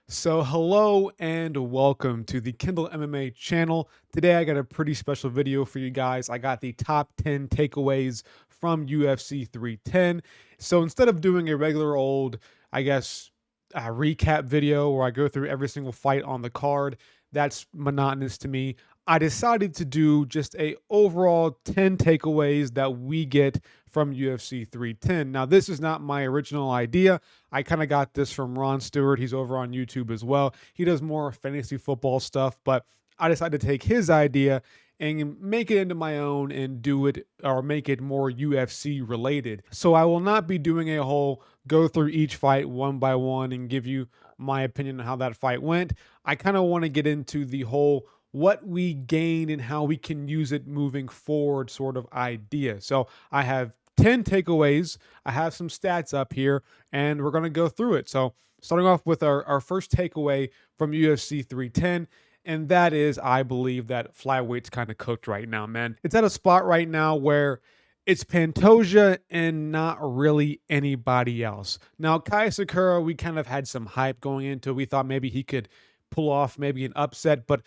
So, hello and welcome to the Kindle MMA channel. Today, I got a pretty special video for you guys. I got the top 10 takeaways from UFC 310. So, instead of doing a regular old, I guess, recap video where I go through every single fight on the card, that's monotonous to me. I decided to do just a overall 10 takeaways that we get from UFC 310. Now, this is not my original idea. I kind of got this from Ron Stewart. He's over on YouTube as well. He does more fantasy football stuff, but I decided to take his idea and make it into my own and do it or make it more UFC related. So I will not be doing a whole go through each fight one by one and give you my opinion on how that fight went. I kind of want to get into the whole what we gain and how we can use it moving forward sort of idea. So I have 10 takeaways. I have some stats up here and we're going to go through it. So, starting off with our first takeaway from UFC 310, and that is I believe that flyweight's kind of cooked right now, man. It's at a spot right now where it's Pantoja and not really anybody else. Now, Kai Sakura, we kind of had some hype going into. We thought maybe he could pull off maybe an upset, but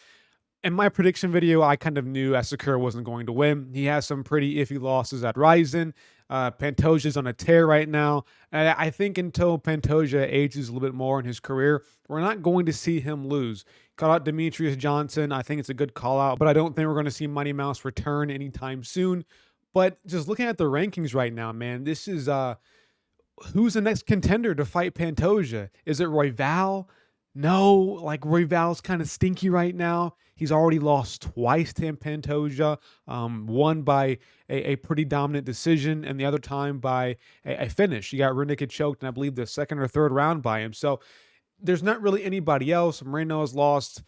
in my prediction video, I kind of knew Asakura wasn't going to win. He has some pretty iffy losses at Ryzen. Pantoja's on a tear right now. And I think until Pantoja ages a little bit more in his career, we're not going to see him lose. Call out Demetrius Johnson. I think it's a good call out, but I don't think we're going to see Mighty Mouse return anytime soon. But just looking at the rankings right now, man, this is who's the next contender to fight Pantoja? Is it Royval? No, like Royval's kind of stinky right now. He's already lost twice to Pantoja, one by a pretty dominant decision, and the other time by a finish. You got rear naked choked, and I believe the second or third round by him. So there's not really anybody else. Moreno has lost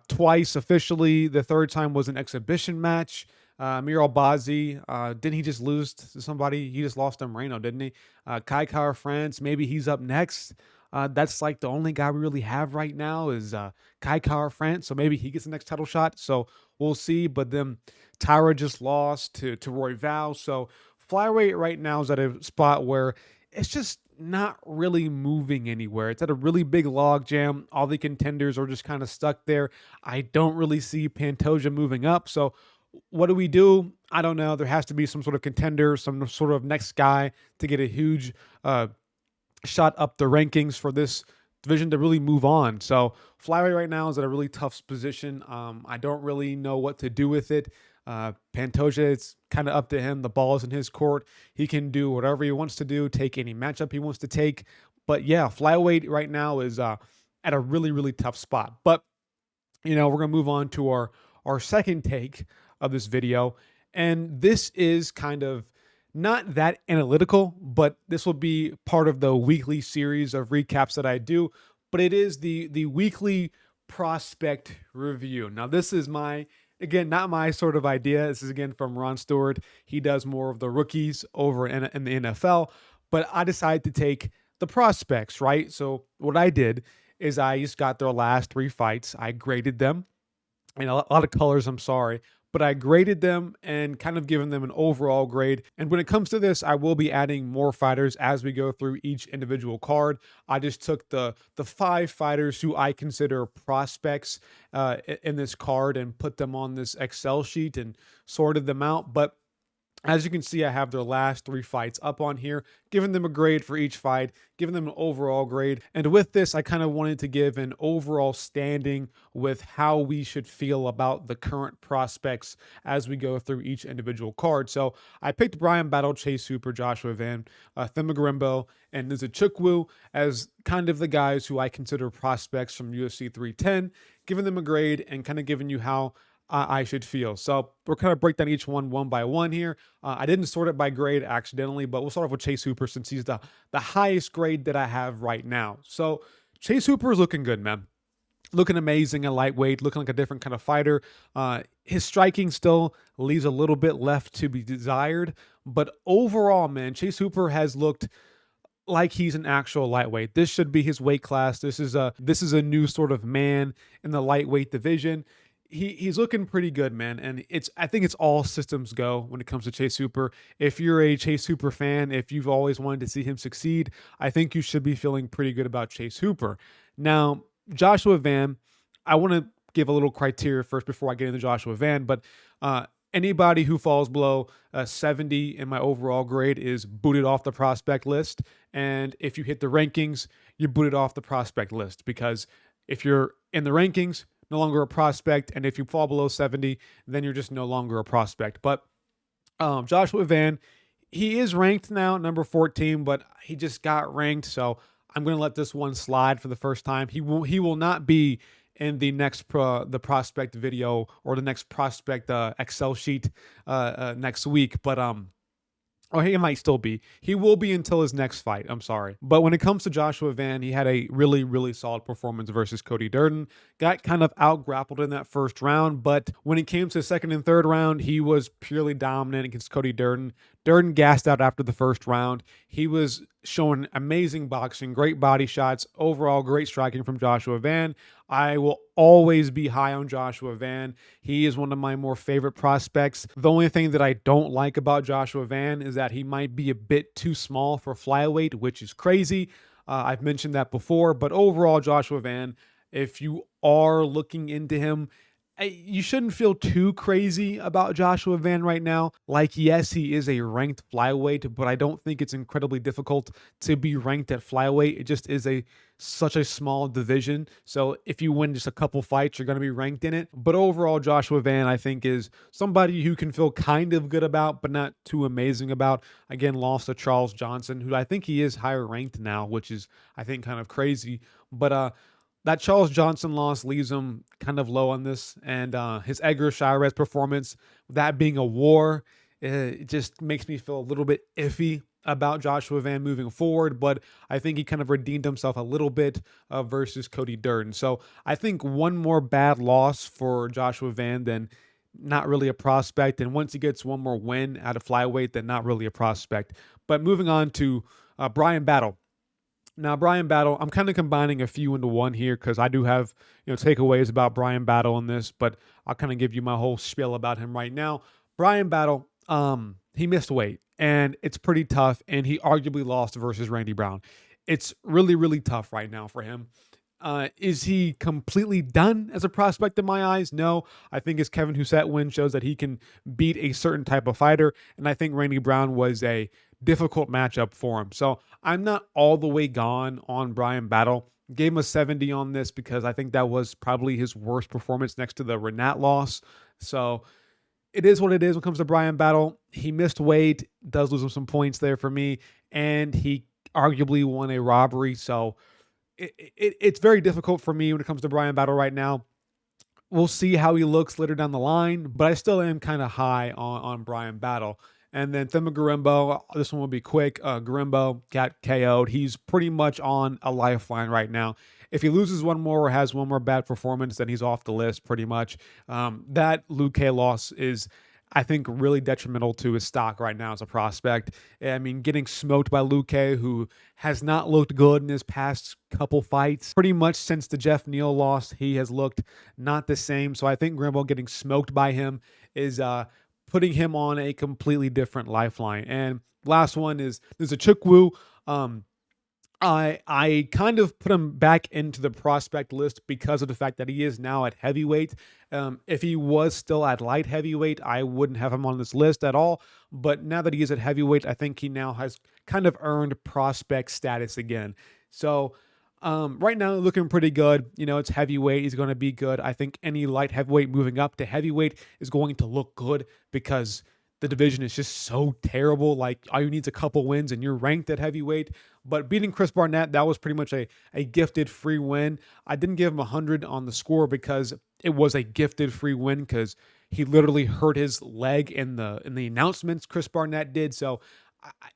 twice officially. The third time was an exhibition match. Amir Albazi, didn't he just lose to somebody? He just lost to Moreno, didn't he? Kai Kara France, maybe he's up next. That's like the only guy we really have right now is Kai Kara France. So maybe he gets the next title shot. So we'll see. But then Tyra just lost to Royval. So flyweight right now is at a spot where it's just not really moving anywhere. It's at a really big log jam. All the contenders are just kind of stuck there. I don't really see Pantoja moving up. So what do we do? I don't know. There has to be some sort of contender, some sort of next guy to get a huge shot up the rankings for this division to really move on. So flyweight right now is at a really tough position. I don't really know what to do with it. Pantoja, it's kind of up to him. The ball is in his court. He can do whatever he wants to do, take any matchup he wants to take. But yeah, flyweight right now is at a really, really tough spot. But, we're going to move on to our second take of this video. And this is kind of not that analytical, but this will be part of the weekly series of recaps that I do. But it is the weekly prospect review. Now, this is again, not my sort of idea. This is again from Ron Stewart. He does more of the rookies over in the NFL, but I decided to take the prospects, right? So what I did is I just got their last three fights. I graded them and a lot of colors, I'm sorry, but I graded them and kind of given them an overall grade. And when it comes to this, I will be adding more fighters as we go through each individual card. I just took the five fighters who I consider prospects in this card and put them on this Excel sheet and sorted them out. But as you can see, I have their last three fights up on here, giving them a grade for each fight, giving them an overall grade. And with this, I kind of wanted to give an overall standing with how we should feel about the current prospects as we go through each individual card. So I picked Brian Battle, Chase Hooper, Joshua Van, Thimagarimbo, and Nzechukwu as kind of the guys who I consider prospects from UFC 310, giving them a grade and kind of giving you how I should feel. So we're kind of break down each one by one here. I didn't sort it by grade accidentally, but we'll start off with Chase Hooper since he's the highest grade that I have right now. So Chase Hooper is looking good, man. Looking amazing at lightweight, looking like a different kind of fighter. His striking still leaves a little bit left to be desired, but overall, man, Chase Hooper has looked like he's an actual lightweight. This should be his weight class. This is a new sort of man in the lightweight division. He's looking pretty good, man. And I think it's all systems go when it comes to Chase Hooper. If you're a Chase Hooper fan, if you've always wanted to see him succeed, I think you should be feeling pretty good about Chase Hooper. Now, Joshua Van, I want to give a little criteria first before I get into Joshua Van, but anybody who falls below 70 in my overall grade is booted off the prospect list. And if you hit the rankings, you're booted off the prospect list, because if you're in the rankings, no longer a prospect. And if you fall below 70, then you're just no longer a prospect. But Joshua Van, he is ranked now number 14, but he just got ranked, so I'm going to let this one slide for the first time. He will not be in the next the prospect video or the next prospect Excel sheet next week, but or he might still be. He will be until his next fight. I'm sorry. But when it comes to Joshua Van, he had a really, really solid performance versus Cody Durden. Got kind of out grappled in that first round, but when it came to the second and third round, he was purely dominant against Cody Durden. Durden gassed out after the first round. He was showing amazing boxing, great body shots, overall great striking from Joshua Van. I will always be high on Joshua Van. He is one of my more favorite prospects. The only thing that I don't like about Joshua Van is that he might be a bit too small for flyweight, which is crazy. I've mentioned that before, but overall, Joshua Van, if you are looking into him, you shouldn't feel too crazy about Joshua Van right now. Like, yes, he is a ranked flyweight, but I don't think it's incredibly difficult to be ranked at flyweight. It just is such a small division. So if you win just a couple fights, you're going to be ranked in it. But overall, Joshua Van, I think, is somebody who can feel kind of good about, but not too amazing about. Again, lost to Charles Johnson, who I think he is higher ranked now, which is, I think, kind of crazy. But that Charles Johnson loss leaves him kind of low on this, and his Edgar Chairez performance, that being a war, it just makes me feel a little bit iffy about Joshua Van moving forward, but I think he kind of redeemed himself a little bit versus Cody Durden. So I think one more bad loss for Joshua Van, then not really a prospect, and once he gets one more win out of flyweight, then not really a prospect. But moving on to Bryan Battle. Now, Bryan Battle, I'm kind of combining a few into one here because I do have, takeaways about Bryan Battle in this, but I'll kind of give you my whole spiel about him right now. Bryan Battle, he missed weight, and it's pretty tough, and he arguably lost versus Randy Brown. It's really, really tough right now for him. Is he completely done as a prospect in my eyes? No. I think his Kevin Husset win shows that he can beat a certain type of fighter, and I think Randy Brown was a difficult matchup for him. So I'm not all the way gone on Bryan Battle. Gave him a 70 on this because I think that was probably his worst performance next to the Renat loss. So it is what it is when it comes to Bryan Battle. He missed weight, does lose him some points there for me, and he arguably won a robbery. So it's very difficult for me when it comes to Bryan Battle right now. We'll see how he looks later down the line, but I still am kind of high on Bryan Battle. And then Thema Garimbo, this one will be quick. Garimbo got KO'd. He's pretty much on a lifeline right now. If he loses one more or has one more bad performance, then he's off the list pretty much. That Luque loss is, I think, really detrimental to his stock right now as a prospect. I mean, getting smoked by Luque, who has not looked good in his past couple fights. Pretty much since the Jeff Neal loss, he has looked not the same. So I think Garimbo getting smoked by him is putting him on a completely different lifeline. And last one is there's a Chukwu. I kind of put him back into the prospect list because of the fact that he is now at heavyweight. If he was still at light heavyweight, I wouldn't have him on this list at all. But now that he is at heavyweight, I think he now has kind of earned prospect status again. So right now, looking pretty good. It's heavyweight. He's going to be good. I think any light heavyweight moving up to heavyweight is going to look good because the division is just so terrible. Like, all you need is a couple wins and you're ranked at heavyweight. But beating Chris Barnett, that was pretty much a gifted free win. I didn't give him 100 on the score because it was a gifted free win because he literally hurt his leg in the announcements, Chris Barnett did. So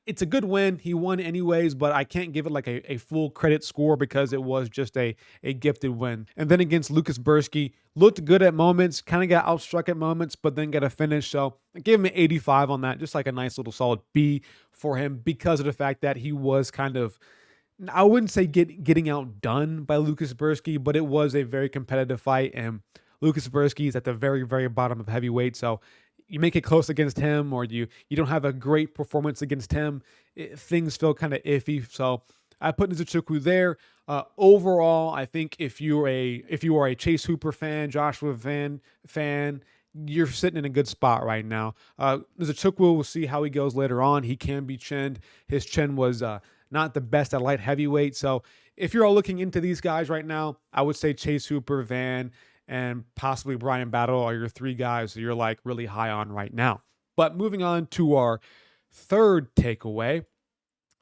it's a good win. He won anyways, but I can't give it like a full credit score because it was just a gifted win. And then against Lucas Bursky, looked good at moments, kind of got outstruck at moments, but then got a finish. So I gave him an 85 on that, just like a nice little solid B for him because of the fact that he was kind of, I wouldn't say getting outdone by Lucas Bursky, but it was a very competitive fight. And Lucas Bursky is at the very, very bottom of heavyweight. So you make it close against him or you don't have a great performance against him, things feel kind of iffy. So I put Nzechukwu there. Overall, I think if you are a Chase Hooper fan, Joshua Van fan, you're sitting in a good spot right now. Nzechukwu, we'll see how he goes later on. He can be chinned. His chin was not the best at light heavyweight. So if you're all looking into these guys right now, I would say Chase Hooper, Van, and possibly Brian Battle are your three guys that you're like really high on right now. But moving on to our third takeaway,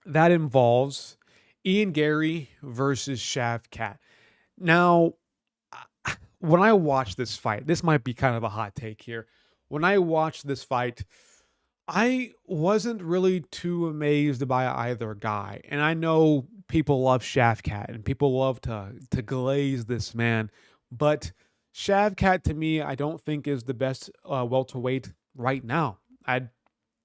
that involves Ian Gary versus Shav Cat. Now, when I watch this fight, this might be kind of a hot take here. When I watched this fight, I wasn't really too amazed by either guy. And I know people love Shavkat and people love to glaze this man, but Shavkat to me, I don't think is the best welterweight right now. I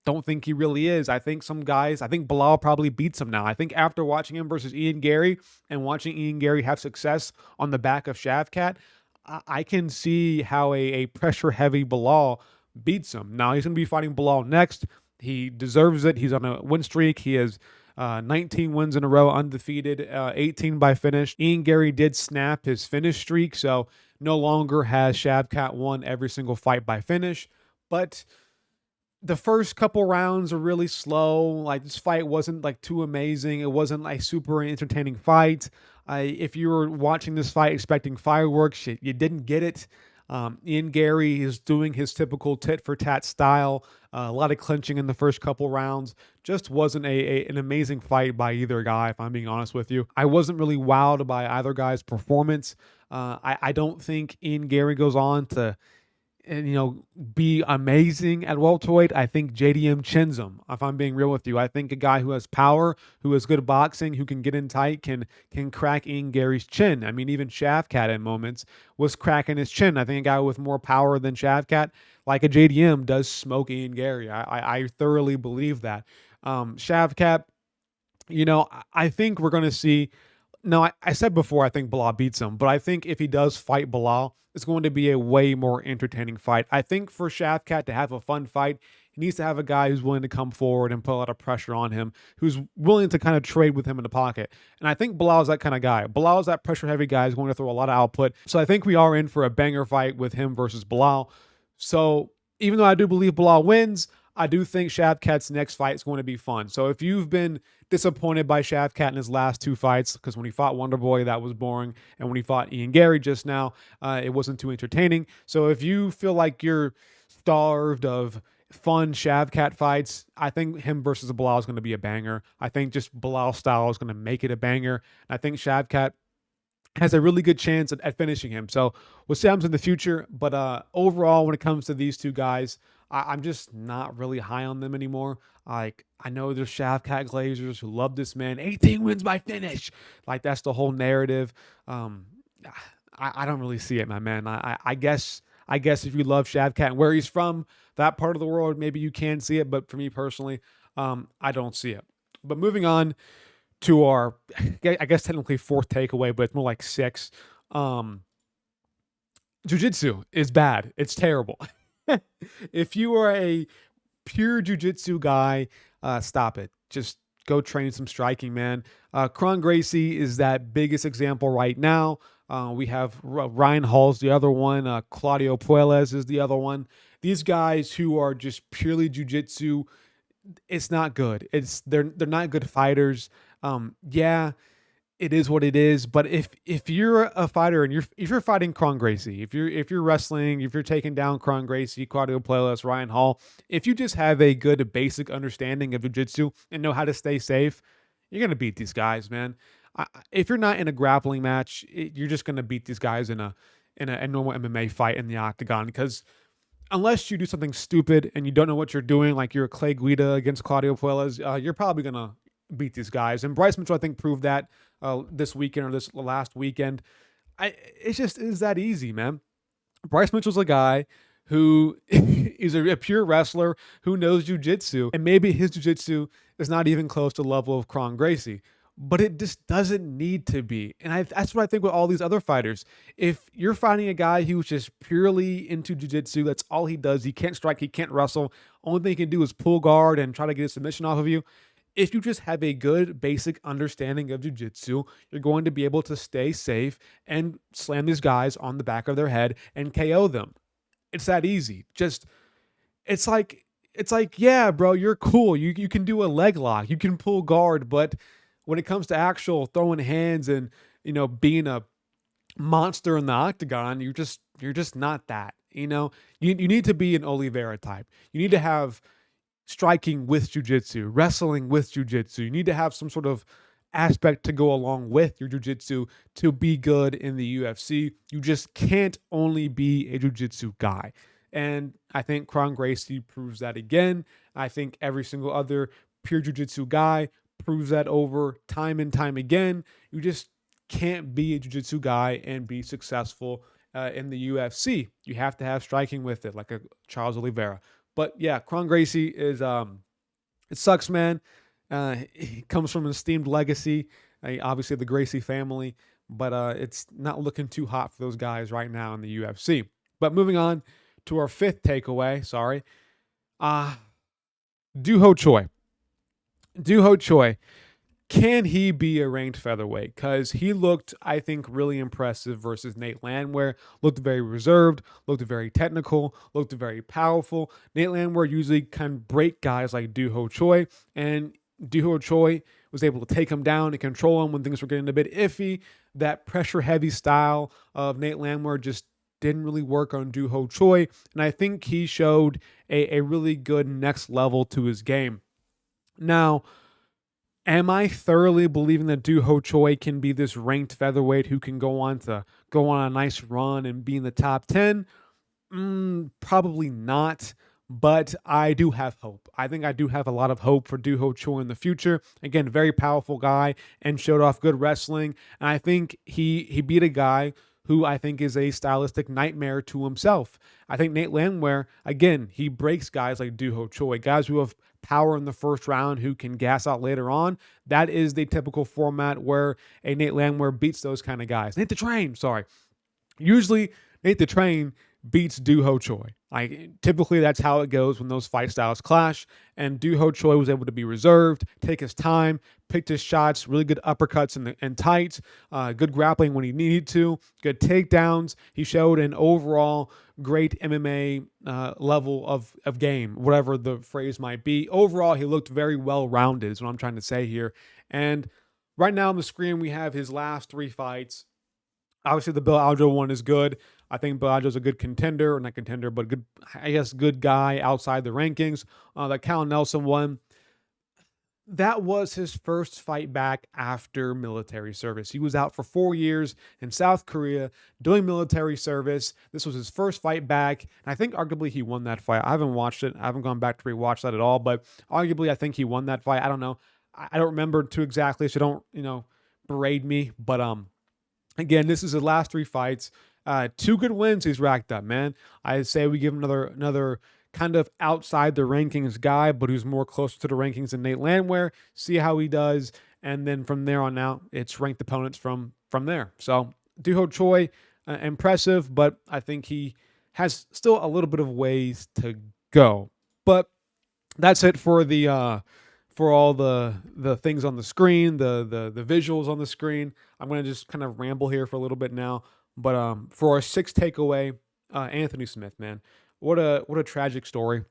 don't think he really is. I think I think Bilal probably beats him now. I think after watching him versus Ian Gary and watching Ian Gary have success on the back of Shavkat, I can see how a pressure heavy Bilal beats him. Now he's going to be fighting Bilal next. He deserves it. He's on a win streak. He has 19 wins in a row, undefeated, 18 by finish. Ian Gary did snap his finish streak, so no longer has Shavkat won every single fight by finish. But the first couple rounds are really slow. Like this fight wasn't like too amazing. It wasn't like super entertaining fight. If you were watching this fight expecting fireworks, you didn't get it. Ian Gary is doing his typical tit for tat style. A lot of clinching in the first couple rounds. Just wasn't an amazing fight by either guy, if I'm being honest with you. I wasn't really wowed by either guy's performance. I don't think Ian Gary goes on to be amazing at welterweight. I think JDM chins him, if I'm being real with you. I think a guy who has power, who has good boxing, who can get in tight, can crack Ian Gary's chin. I mean, even Shavkat in moments was cracking his chin. I think a guy with more power than Shavkat, like a JDM, does smoke Ian Gary. I thoroughly believe that. Shavkat, I think we're going to see. No, I said before I think Bilal beats him, but I think if he does fight Bilal, it's going to be a way more entertaining fight. I think for Shavkat to have a fun fight, he needs to have a guy who's willing to come forward and put a lot of pressure on him, who's willing to kind of trade with him in the pocket. And I think Bilal is that kind of guy. Bilal is that pressure-heavy guy who's going to throw a lot of output. So I think we are in for a banger fight with him versus Bilal. So even though I do believe Bilal wins, I do think Shavkat's next fight is going to be fun. So if you've been disappointed by Shavkat in his last two fights, because when he fought Wonderboy, that was boring, and when he fought Ian Gary just now, it wasn't too entertaining. So if you feel like you're starved of fun Shavkat fights, I think him versus Bilal is going to be a banger. I think just Bilal style is going to make it a banger. And I think Shavkat has a really good chance at finishing him. So we'll see what happens in the future. But overall, when it comes to these two guys, I'm just not really high on them anymore. Like, I know there's Shavkat Glazers who love this man. 18 wins by finish. Like, that's the whole narrative. I don't really see it, my man. I guess if you love Shavkat and where he's from, that part of the world, maybe you can see it. But for me personally, I don't see it. But moving on to our, I guess technically fourth takeaway, but it's more like six. Jiu-jitsu is bad. It's terrible. If you are a pure jiu-jitsu guy, stop it. Just go train some striking, man. Kron Gracie is that biggest example right now. We have Ryan Hall's the other one. Claudio Puelles is the other one. These guys who are just purely jiu-jitsu, it's not good. They're not good fighters. Yeah, it is what it is. But if you're a fighter and if you're fighting Kron Gracie, if you're wrestling, if you're taking down Kron Gracie, Claudio Puelles, Ryan Hall, if you just have a good basic understanding of jiu-jitsu and know how to stay safe, you're gonna beat these guys, man. If you're not in a grappling match, you're just gonna beat these guys in a normal MMA fight in the octagon, because unless you do something stupid and you don't know what you're doing, like you're a Clay Guida against Claudio Puelles, you're probably gonna beat these guys. And Bryce Mitchell, I think, proved that this weekend or this last weekend. It's just is that easy, man. Bryce Mitchell's a guy who is a pure wrestler who knows jiu-jitsu, and maybe his jiu-jitsu is not even close to the level of Kron Gracie, but it just doesn't need to be. And that's what I think with all these other fighters. If you're fighting a guy who's just purely into jiu-jitsu, that's all he does. He can't strike, he can't wrestle. Only thing he can do is pull guard and try to get a submission off of you. if you just have a good basic understanding of jiu-jitsu, you're going to be able to stay safe and slam these guys on the back of their head and KO them. It's that easy. Just it's like yeah, bro, you're cool. You can do a leg lock, you can pull guard, but when it comes to actual throwing hands and being a monster in the octagon, you're just not that. You need to be an Oliveira type. You need to have striking with jujitsu, wrestling with jujitsu. You need to have some sort of aspect to go along with your jujitsu to be good in the UFC. You just can't only be a jujitsu guy. And I think Kron Gracie proves that again. I think every single other pure jujitsu guy proves that over time and time again. You just can't be a jiu-jitsu guy and be successful in the UFC. You have to have striking with it, like a Charles Oliveira. But yeah, Kron Gracie is it sucks, man. He comes from an esteemed legacy, obviously the Gracie family, but it's not looking too hot for those guys right now in the UFC. But moving on to our fifth takeaway, uh Doo Ho Choi. Doo Ho Choi. Can he be a ranked featherweight? Because he looked, I think, really impressive versus Nate Landwehr. Looked very reserved, looked very technical, looked very powerful. Nate Landwehr usually can break guys like Doo Ho Choi, and Doo Ho Choi was able to take him down and control him when things were getting a bit iffy. That pressure-heavy style of Nate Landwehr just didn't really work on Doo Ho Choi, and I think he showed a really good next level to his game. Now, am I thoroughly believing that Doo Ho Choi can be this ranked featherweight who can go on a nice run and be in the top 10? Probably not, but I do have hope. I think I do have a lot of hope for Doo Ho Choi in the future. Again, very powerful guy and showed off good wrestling. And I think he beat a guy who I think is a stylistic nightmare to himself. I think Nate Landwehr, again, he breaks guys like Doo Ho Choi, guys who have power in the first round who can gas out later on. That is the typical format where a Nate Landwehr beats those kind of guys. Nate the Train, sorry. Usually, Nate the Train beats Doo Ho Choi. Typically, that's how it goes when those fight styles clash. And Doo Ho Choi was able to be reserved, take his time, picked his shots, really good uppercuts and tights, good grappling when he needed to, good takedowns. He showed an overall great MMA level of game, whatever the phrase might be. Overall, he looked very well-rounded is what I'm trying to say here. And right now on the screen, we have his last three fights. Obviously, the Bill Aljo one is good. I think Bill Aljo's a good contender, or not contender, but good, I guess, good guy outside the rankings. The Cal Nelson one, that was his first fight back after military service. He was out for 4 years in South Korea doing military service. This was his first fight back, and I think arguably he won that fight. I haven't watched it. I haven't gone back to rewatch that at all, but arguably I think he won that fight. I don't know. I don't remember too exactly, so don't, berate me, but again, this is his last three fights. 2 good wins he's racked up, man. I'd say we give him another kind of outside the rankings guy, but who's more closer to the rankings than Nate Landwehr. See how he does, and then from there on out, it's ranked opponents from there. So Doo Ho Choi, impressive, but I think he has still a little bit of ways to go. But that's it for the for all the things on the screen, the visuals on the screen. I'm going to just kind of ramble here for a little bit now. But for our sixth takeaway, Anthony Smith, man, what a tragic story.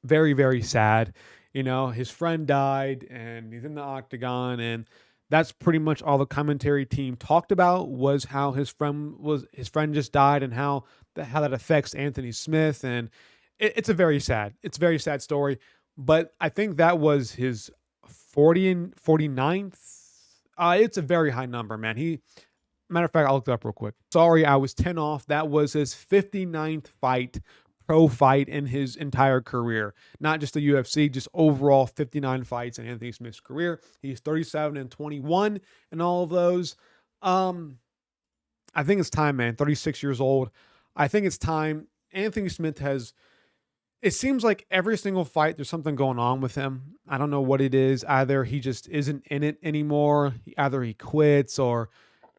Very, very sad. His friend died and he's in the octagon, and that's pretty much all the commentary team talked about was how his friend just died and how that affects Anthony Smith. And it's a very sad story. But I think that was his 49th. It's a very high number, man. Matter of fact, I looked it up real quick. Sorry, I was 10 off. That was his 59th pro fight in his entire career. Not just the UFC, just overall 59 fights in Anthony Smith's career. He's 37-21 in all of those. I think it's time, man. 36 years old. I think it's time. Anthony Smith it seems like every single fight, there's something going on with him. I don't know what it is. Either he just isn't in it anymore. Either he quits, or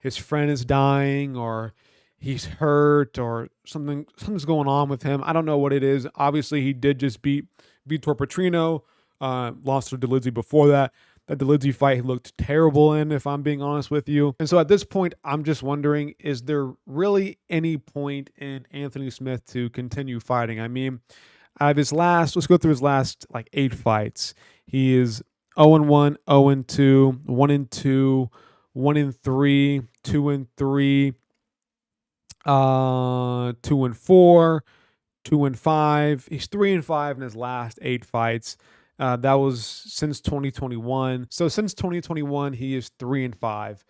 his friend is dying, or he's hurt, or something's going on with him. I don't know what it is. Obviously, he did just beat Vitor Petrino Lost to Delizzi before that. That Delizzi fight he looked terrible in, if I'm being honest with you. And so at this point, I'm just wondering, is there really any point in Anthony Smith to continue fighting? I mean, out of his last, let's go through his last like 8 fights. He is 0-1, 0-2, 1-2, 1-3, 2-3, 2-4, 2-5. He's 3-5 in his last 8 fights. That was since 2021. So since 2021, he is 3-5.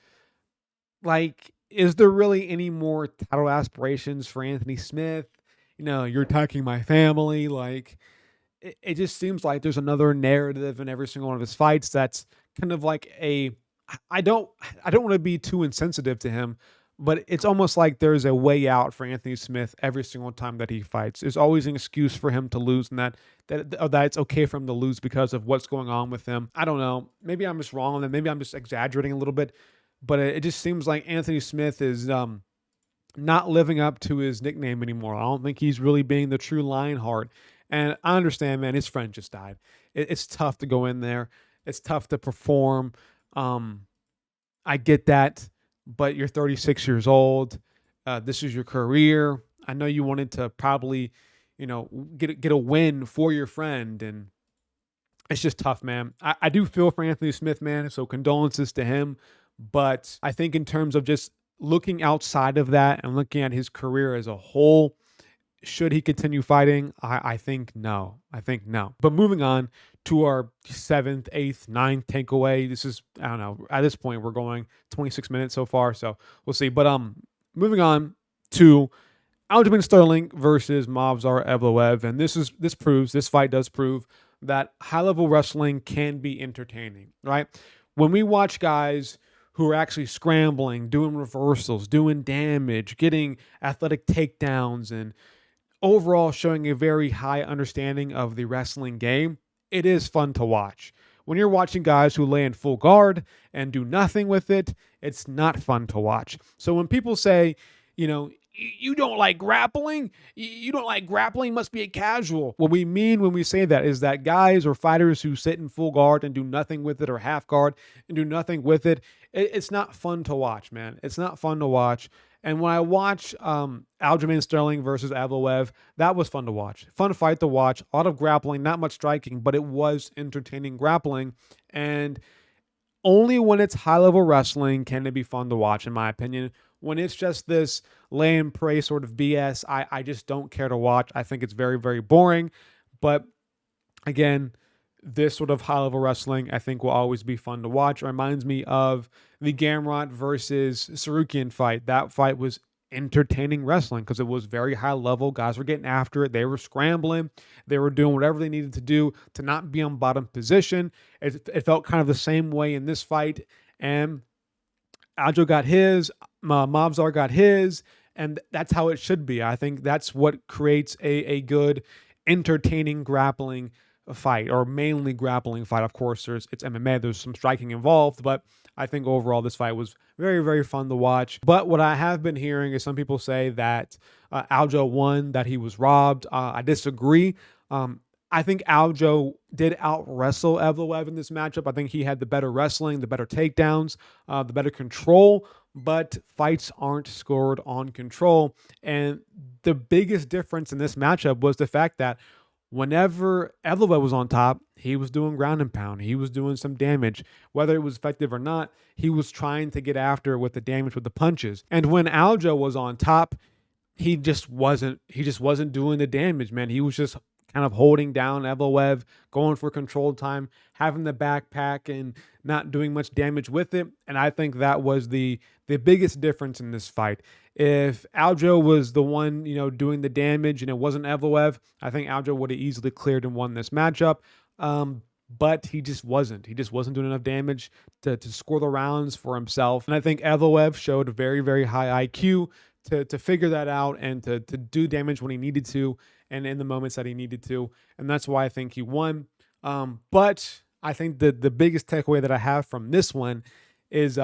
Like, is there really any more title aspirations for Anthony Smith? You're attacking my family. Like, it just seems like there's another narrative in every single one of his fights that's kind of like I don't want to be too insensitive to him, but it's almost like there's a way out for Anthony Smith every single time that he fights. There's always an excuse for him to lose, and that it's okay for him to lose because of what's going on with him. I don't know. Maybe I'm just wrong on that. Maybe I'm just exaggerating a little bit, but it just seems like Anthony Smith is not living up to his nickname anymore. I don't think he's really being the true Lionheart. And I understand, man, his friend just died. It's tough to go in there. It's tough to perform. I get that, but you're 36 years old. This is your career. I know you wanted to probably, get a win for your friend, and it's just tough, man. I do feel for Anthony Smith, man. So condolences to him. But I think in terms of just looking outside of that and looking at his career as a whole, should he continue fighting? I think no. I think no. But moving on to our 7th, 8th, 9th takeaway. This is, I don't know. At this point, we're going 26 minutes so far, so we'll see. But moving on to Aljamain Sterling versus Movsar Evloev, and this fight does prove that high-level wrestling can be entertaining, right? When we watch guys who are actually scrambling, doing reversals, doing damage, getting athletic takedowns, and overall showing a very high understanding of the wrestling game, it is fun to watch. When you're watching guys who lay in full guard and do nothing with it, it's not fun to watch. So when people say, you don't like grappling? You don't like grappling? Must be a casual. What we mean when we say that is that guys or fighters who sit in full guard and do nothing with it, or half guard and do nothing with it, it's not fun to watch, man. It's not fun to watch. And when I watch Aljamain Sterling versus Evloev, that was fun to watch. Fun fight to watch. A lot of grappling, not much striking, but it was entertaining grappling. And only when it's high-level wrestling can it be fun to watch, in my opinion. When it's just this lay and pray sort of BS, I just don't care to watch. I think it's very, very boring. But again, this sort of high-level wrestling, I think, will always be fun to watch. It reminds me of the Gamrot versus Sarukian fight. That fight was entertaining wrestling because it was very high level. Guys were getting after it. They were scrambling. They were doing whatever they needed to do to not be on bottom position. It felt kind of the same way in this fight. And Aljo got his, Movsar got his, and that's how it should be. I think that's what creates a good, entertaining grappling fight, or mainly grappling fight. Of course, it's MMA. There's some striking involved, but I think overall this fight was very, very fun to watch. But what I have been hearing is some people say that Aljo won, that he was robbed. I disagree. I think Aljo did out-wrestle Evloev in this matchup. I think he had the better wrestling, the better takedowns, the better control, but fights aren't scored on control. And the biggest difference in this matchup was the fact that whenever Evloev was on top, he was doing ground and pound. He was doing some damage. Whether it was effective or not, he was trying to get after with the damage with the punches. And when Aljo was on top, he just wasn't doing the damage, man. He was just kind of holding down Evloev, going for controlled time, having the backpack and not doing much damage with it. And I think that was the biggest difference in this fight. If Aljo was the one, doing the damage and it wasn't Evloev, I think Aljo would have easily cleared and won this matchup. But he just wasn't. He just wasn't doing enough damage to score the rounds for himself. And I think Evloev showed a very, very high IQ to figure that out and to do damage when he needed to and in the moments that he needed to. And that's why I think he won. But I think the biggest takeaway that I have from this one is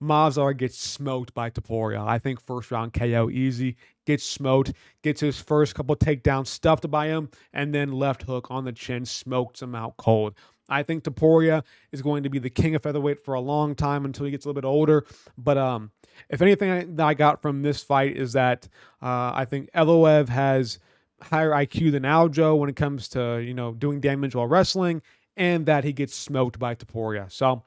Mazar gets smoked by Topuria. I think first round KO easy. Gets smoked. Gets his first couple takedowns stuffed by him, and then left hook on the chin smokes him out cold. I think Topuria is going to be the king of featherweight for a long time until he gets a little bit older. But if anything that I got from this fight is that I think Evloev has higher IQ than Aljo when it comes to doing damage while wrestling, and that he gets smoked by Topuria. So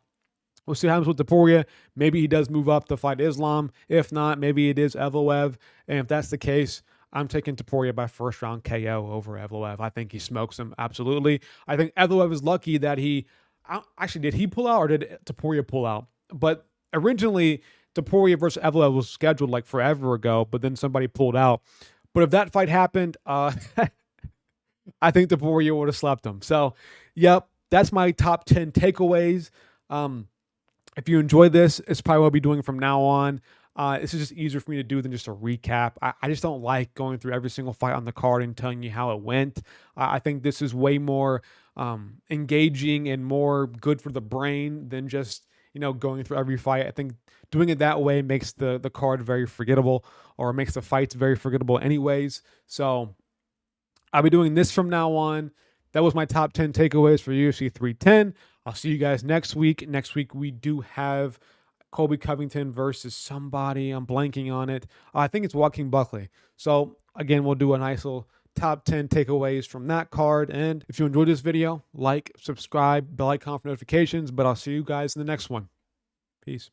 we'll see what happens with Topuria. Maybe he does move up to fight Islam. If not, maybe it is Evloev. And if that's the case, I'm taking Topuria by first round KO over Evloev. I think he smokes him, absolutely. I think Evloev is lucky that actually, did he pull out or did Topuria pull out? But originally, Topuria versus Evloev was scheduled like forever ago, but then somebody pulled out. But if that fight happened, I think Topuria would have slept him. So, yep, that's my top 10 takeaways. If you enjoyed this, it's probably what I'll be doing from now on. This is just easier for me to do than just a recap. I just don't like going through every single fight on the card and telling you how it went. I think this is way more engaging and more good for the brain than just going through every fight. I think doing it that way makes the card very forgettable, or makes the fights very forgettable anyways. So I'll be doing this from now on. That was my top 10 takeaways for UFC 310. I'll see you guys next week. Next week, we do have Colby Covington versus somebody. I'm blanking on it. I think it's Joaquin Buckley. So, again, we'll do a nice little top 10 takeaways from that card. And if you enjoyed this video, like, subscribe, bell icon for notifications. But I'll see you guys in the next one. Peace.